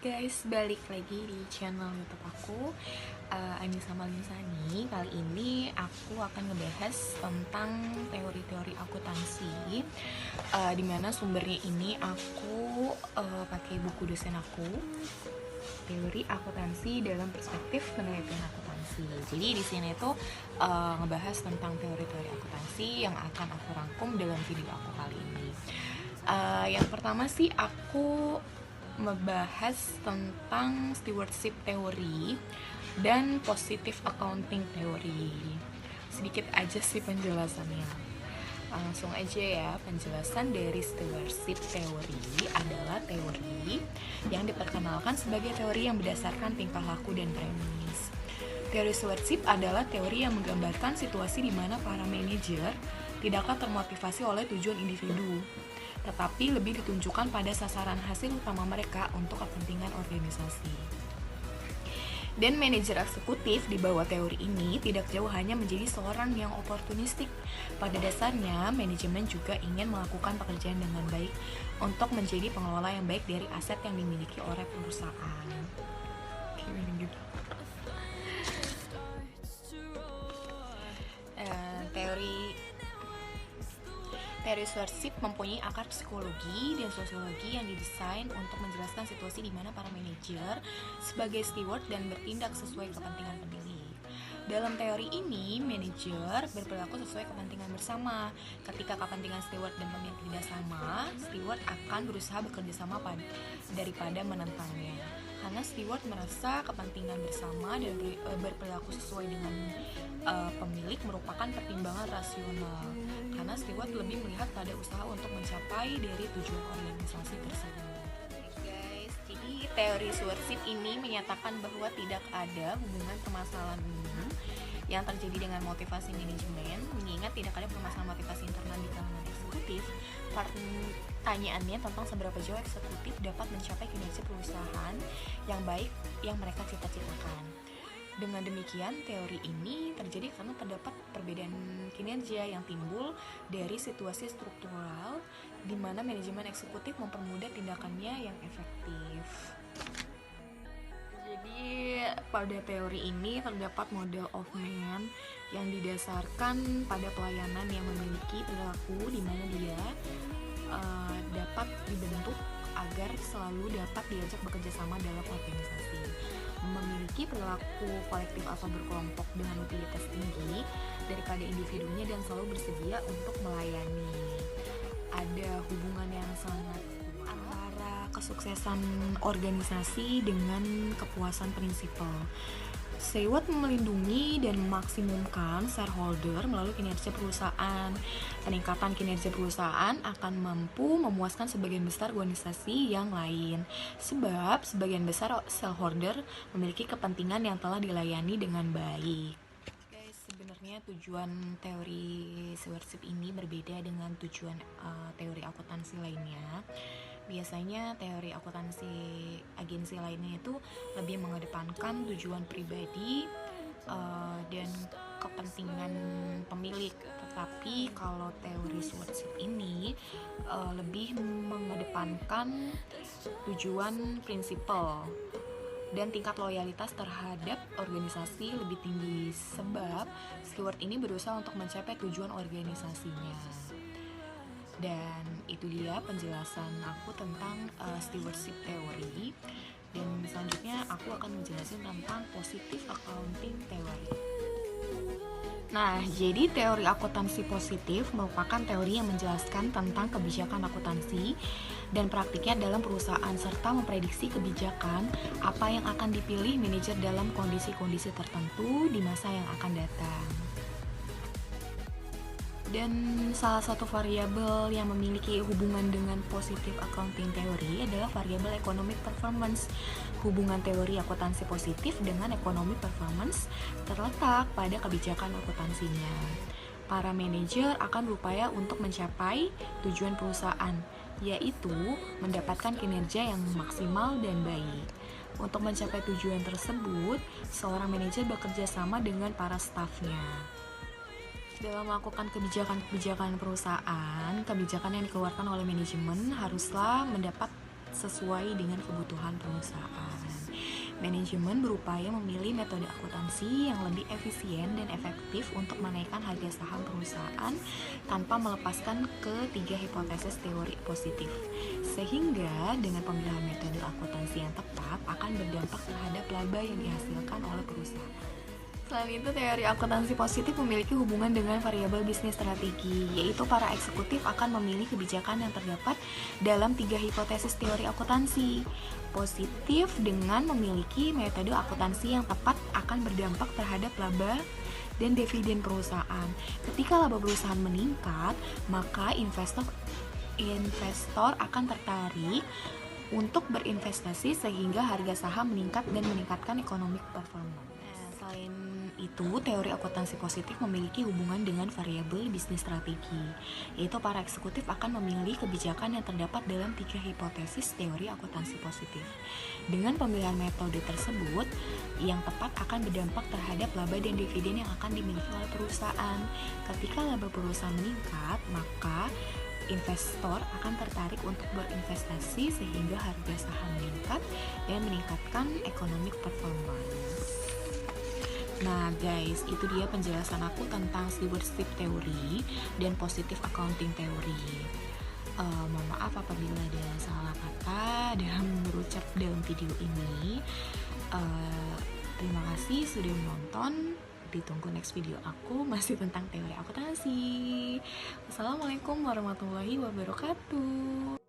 Guys, balik lagi di channel YouTube aku, Anissa Malinsani. Kali ini aku akan ngebahas tentang teori-teori akuntansi, dimana sumbernya ini aku pakai buku dosen aku, teori akuntansi dalam perspektif penelitian akuntansi. Jadi di sini tuh ngebahas tentang teori-teori akuntansi yang akan aku rangkum dalam video aku kali ini. Yang pertama sih aku membahas tentang stewardship teori dan positive accounting teori. Sedikit aja sih penjelasannya. Langsung aja ya, penjelasan dari stewardship teori adalah teori yang diperkenalkan sebagai teori yang berdasarkan tingkah laku dan premis. Teori stewardship adalah teori yang menggambarkan situasi di mana para manajer tidaklah termotivasi oleh tujuan individu, tetapi lebih ditunjukkan pada sasaran hasil utama mereka untuk kepentingan organisasi. Dan manajer eksekutif di bawah teori ini tidak jauh hanya menjadi seorang yang oportunistik. Pada dasarnya, manajemen juga ingin melakukan pekerjaan dengan baik untuk menjadi pengelola yang baik dari aset yang dimiliki oleh perusahaan. Teori stewardship mempunyai akar psikologi dan sosiologi yang didesain untuk menjelaskan situasi di mana para manajer sebagai steward dan bertindak sesuai kepentingan pemilik. Dalam teori ini, manajer berperilaku sesuai kepentingan bersama. Ketika kepentingan steward dan pemilik tidak sama, steward akan berusaha bekerja sama daripada menentangnya. Karena steward merasa kepentingan bersama dan berperilaku sesuai dengan pemilik merupakan pertimbangan rasional. Karena steward lebih melihat pada usaha untuk mencapai dari tujuan organisasi tersebut. Guys, jadi teori stewardship ini menyatakan bahwa tidak ada hubungan permasalahan umum yang terjadi dengan motivasi manajemen, mengingat tidak ada permasalahan motivasi internal di kalangan eksekutif. Pertanyaannya tentang seberapa jauh eksekutif dapat mencapai kinerja perusahaan yang baik yang mereka cita-citakan. Dengan demikian, teori ini terjadi karena terdapat perbedaan kinerja yang timbul dari situasi struktural di mana manajemen eksekutif mempermudah tindakannya yang efektif. Jadi pada teori ini terdapat model of man yang didasarkan pada pelayanan yang memiliki perilaku di mana dia dapat dibentuk agar selalu dapat diajak bekerja sama dalam organisasi, memiliki perilaku kolektif atau berkelompok dengan utilitas tinggi daripada individunya dan selalu bersedia untuk melayani. Ada hubungan yang sangat antara kesuksesan organisasi dengan kepuasan prinsipal. Steward melindungi dan memaksimumkan shareholder melalui kinerja perusahaan. Peningkatan kinerja perusahaan akan mampu memuaskan sebagian besar organisasi yang lain, sebab sebagian besar shareholder memiliki kepentingan yang telah dilayani dengan baik. Guys, sebenarnya tujuan teori stewardship ini berbeda dengan tujuan teori akuntansi lainnya. Biasanya teori akuntansi agensi lainnya itu lebih mengedepankan tujuan pribadi dan kepentingan pemilik. Tetapi kalau teori stewardship ini lebih mengedepankan tujuan prinsipal dan tingkat loyalitas terhadap organisasi lebih tinggi, sebab steward ini berusaha untuk mencapai tujuan organisasinya. Dan itu dia penjelasan aku tentang stewardship teori. Dan selanjutnya aku akan menjelaskan tentang positive accounting teori. Nah, jadi teori akuntansi positif merupakan teori yang menjelaskan tentang kebijakan akuntansi dan praktiknya dalam perusahaan serta memprediksi kebijakan apa yang akan dipilih manajer dalam kondisi-kondisi tertentu di masa yang akan datang. Dan salah satu variabel yang memiliki hubungan dengan positive accounting teori adalah variabel economic performance. Hubungan teori akuntansi positif dengan economic performance terletak pada kebijakan akuntansinya. Para manajer akan berupaya untuk mencapai tujuan perusahaan, yaitu mendapatkan kinerja yang maksimal dan baik. Untuk mencapai tujuan tersebut, seorang manajer bekerja sama dengan para stafnya. Dalam melakukan kebijakan-kebijakan perusahaan, kebijakan yang dikeluarkan oleh manajemen haruslah mendapat sesuai dengan kebutuhan perusahaan. Manajemen berupaya memilih metode akuntansi yang lebih efisien dan efektif untuk menaikkan harga saham perusahaan tanpa melepaskan ketiga hipotesis teori positif. Sehingga dengan pemilihan metode akuntansi yang tepat akan berdampak terhadap laba yang dihasilkan oleh perusahaan. Selain itu, teori akuntansi positif memiliki hubungan dengan variabel bisnis strategi, yaitu para eksekutif akan memilih kebijakan yang terdapat dalam tiga hipotesis teori akuntansi. Positif dengan memiliki metode akuntansi yang tepat akan berdampak terhadap laba dan dividen perusahaan. Ketika laba perusahaan meningkat, maka investor akan tertarik untuk berinvestasi sehingga harga saham meningkat dan meningkatkan economic performance. Selain itu, teori akuntansi positif memiliki hubungan dengan variabel bisnis strategi, yaitu para eksekutif akan memilih kebijakan yang terdapat dalam tiga hipotesis teori akuntansi positif. Dengan pemilihan metode tersebut, yang tepat akan berdampak terhadap laba dan dividen yang akan dimiliki oleh perusahaan. Ketika laba perusahaan meningkat, maka investor akan tertarik untuk berinvestasi sehingga harga saham meningkat dan meningkatkan economic performance. Nah guys, itu dia penjelasan aku tentang stewardship teori dan positive accounting teori. Mohon maaf apabila ada salah kata dalam berucap dalam video ini. Terima kasih sudah menonton. Ditunggu next video aku masih tentang teori akuntansi. Wassalamualaikum warahmatullahi wabarakatuh.